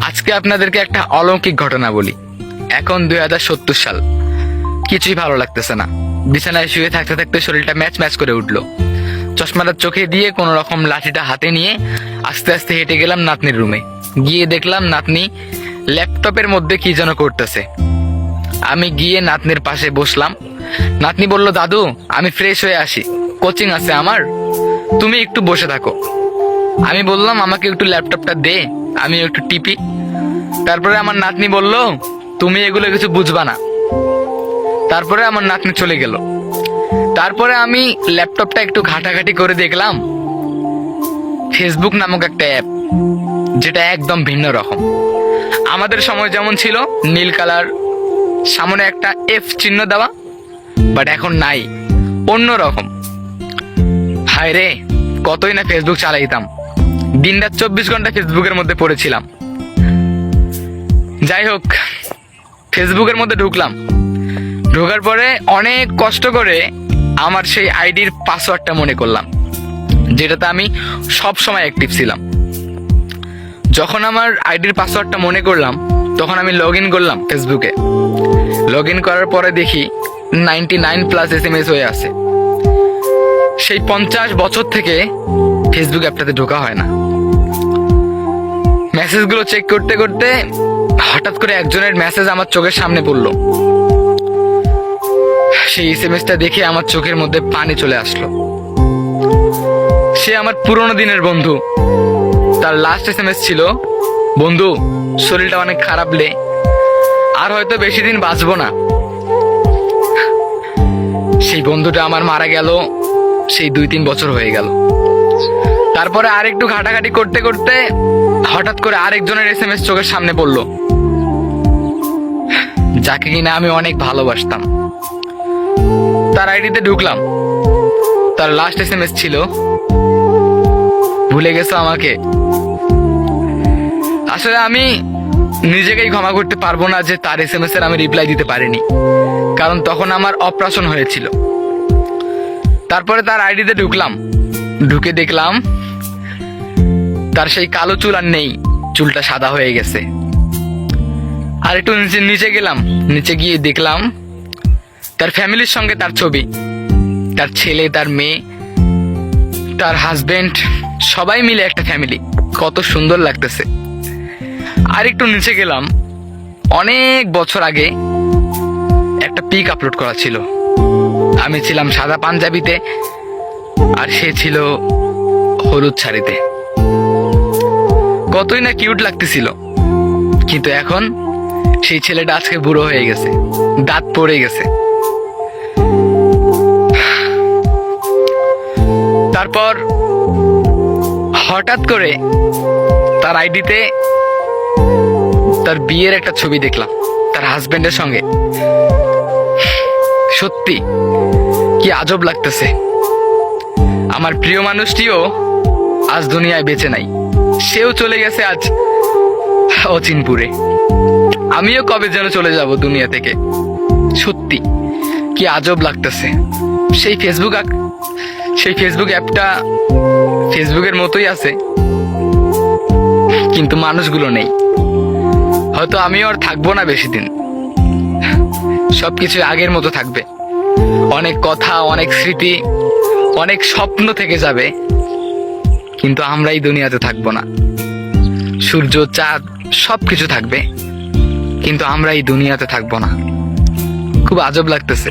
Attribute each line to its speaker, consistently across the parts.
Speaker 1: আজকে আপনাদেরকে একটা অলৌকিক ঘটনা বলি। এখন 2070 সাল, কিছুই ভালো লাগতেছে না। বিছানায় শুয়ে থাকতে থাকতে শরীরটা ম্যাচ ম্যাচ করে উঠলো। চশমাটা চোখে দিয়ে কোন রকম লাঠিটা হাতে নিয়ে আস্তে আস্তে হেঁটে গেলাম নাতনির রুমে। গিয়ে দেখলাম নাতনি ল্যাপটপের মধ্যে কি যেন করতেছে। আমি গিয়ে নাতনির পাশে বসলাম। নাতনি বলল, দাদু আমি ফ্রেশ হয়ে আসি, কোচিং আছে আমার, তুমি একটু বসে থাকো। আমি বললাম, আমাকে একটু ল্যাপটপটা দে, আমি একটু টিপি। তারপরে আমার নাতনি বলল, তুমি এগুলো কিছু বুঝবা না। তারপরে আমার নাতনি চলে গেল। তারপরে আমি ল্যাপটপটা একটু ঘাটাঘাটি করে দেখলাম ফেসবুক নামক একটা অ্যাপ, যেটা একদম ভিন্ন রকম। আমাদের সময় যেমন ছিল নীল কালার, সামনে একটা এফ চিহ্ন দেওয়া, বাট এখন নাই, অন্য রকম। হায় রে, কতই না ফেসবুক চালাইতাম, দিনরাত 24 ঘন্টা ফেসবুকের মধ্যে পড়েছিলাম। যাই হোক, ফেসবুকের মধ্যে ঢুকলাম। ঢোকার পরে অনেক কষ্ট করে আমার সেই আইডির পাসওয়ার্ডটা মনে করলাম, যেটাতে আমি সব সময় অ্যাক্টিভ ছিলাম। যখন আমার আইডির পাসওয়ার্ডটা মনে করলাম, তখন আমি লগ ইন করলাম ফেসবুকে। লগ ইন করার পরে দেখি 99+ SMS হয়ে আছে। সেই 50 বছর থেকে ফেসবুক অ্যাপটাতে ঢোকা হয় না। মেসেজগুলো চেক করতে করতে হঠাৎ করে একজনের মেসেজ আমার চোখের সামনে পড়লো। সেই এসএমএসটা দেখে আমার চোখের মধ্যে পানি চলে আসলো। সে আমার পুরোনো দিনের বন্ধু। তার লাস্ট এসএমএস ছিল, বন্ধু শরীরটা অনেক খারাপ লে, আর হয়তো বেশি দিন বাঁচবো না। সেই বন্ধুটা আমার মারা গেল, সেই 2-3 বছর হয়ে গেল। তারপরে আরেকটু ঘাটাঘাটি করতে করতে হঠাৎ করে আরেকজনের এসএমএস চোখের সামনে পড়লো, যাকে কিনা আমি অনেক ভালোবাসতাম। তার আইডিতে ঢুকলাম। তার লাস্ট এসএমএস ছিল, ভুলে গেছো আমাকে। আসলে আমি নিজেকেই ক্ষমা করতে পারবো না যে তার এসএমএস এর আমি রিপ্লাই দিতে পারিনি, কারণ তখন আমার অপারেশন হয়েছিল। তারপরে তার আইডিতে ঢুকলাম। ঢুকে দেখলাম তার সেই কালো চুল আর নেই, চুলটা সাদা হয়ে গেছে। আর একটু নিচে গেলাম। নিচে গিয়ে দেখলাম তার ফ্যামিলির সঙ্গে তার ছবি, তার ছেলে, তার মেয়ে, তার হাজবেন্ড, সবাই মিলে একটা ফ্যামিলি। কত সুন্দর লাগতেছে। আর একটু নিচে গেলাম, অনেক বছর আগে একটা পিক আপলোড করা ছিল। আমি ছিলাম সাদা পাঞ্জাবিতে, আর সে ছিল হলুদ শাড়িতে। কতই না কিউট লাগতেছিল। কিন্তু এখন সেই ছেলেটা আজকে বুড়ো হয়ে গেছে, দাঁত পড়ে গেছে। তারপর হঠাৎ করে তার আইডিতে তার বিয়ের একটা ছবি দেখলাম তার হাজবেন্ডের সঙ্গে। সত্যি কি আজব লাগতেছে। আমার প্রিয় মানুষটিও আজ দুনিয়ায় বেঁচে নাই, সেও চলে গেছে আজ অচিনপুরে। আমিও কবে যেন চলে যাব দুনিয়া থেকে। সত্যি কি আজব লাগতেছে। সেই ফেসবুক অ্যাপটা ফেসবুকের মতোই আছে, কিন্তু মানুষগুলো নেই। হয়তো আমিও আর থাকবো না বেশি দিন, সবকিছু আগের মতো থাকবে। অনেক কথা, অনেক স্মৃতি, অনেক স্বপ্ন থেকে যাবে, কিন্তু আমরা এই দুনিয়াতে থাকবো না। সূর্য, চাঁদ সবকিছু থাকবে, কিন্তু আমরা এই দুনিয়াতে থাকবো না। খুব আজব লাগতেছে।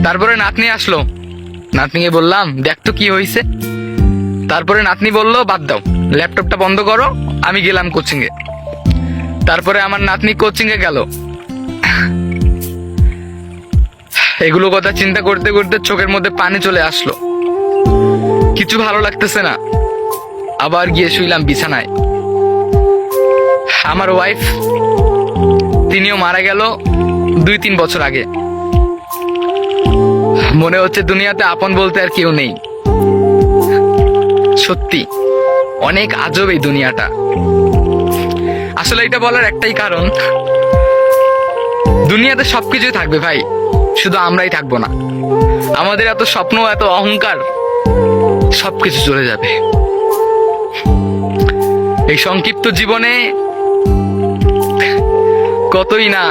Speaker 1: তারপরে নাতনি আসলো। নাতনিকে বললাম, দেখ তো কি হয়েছে। তারপরে নাতনি বললো, বাদ দাও, ল্যাপটপটা বন্ধ করো, আমি গেলাম কোচিং এ। তারপরে আমার নাতনি কোচিং এ গেল। এগুলো কথা চিন্তা করতে করতে চোখের মধ্যে পানি চলে আসলো। কিছু ভালো লাগতেছে না। আবার গিয়ে শুইলাম বিছানায়। আমার ওয়াইফ, তিনিও মারা গেল 2-3 বছর আগে। মনে হচ্ছে দুনিয়াতে আপন বলতে আর কেউ নেই। সত্যি অনেক আজব এই দুনিয়াটা। আসলে এটা বলার একটাই কারণ, দুনিয়াতে সবকিছুই থাকবে ভাই, শুধু আমরাই থাকবো না। আমাদের এত স্বপ্ন, এত অহংকার, সবকিছু চলে যাবে। এই সংক্ষিপ্ত জীবনে কতই না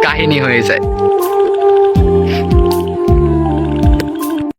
Speaker 1: কাহিনী হয়ে যায়।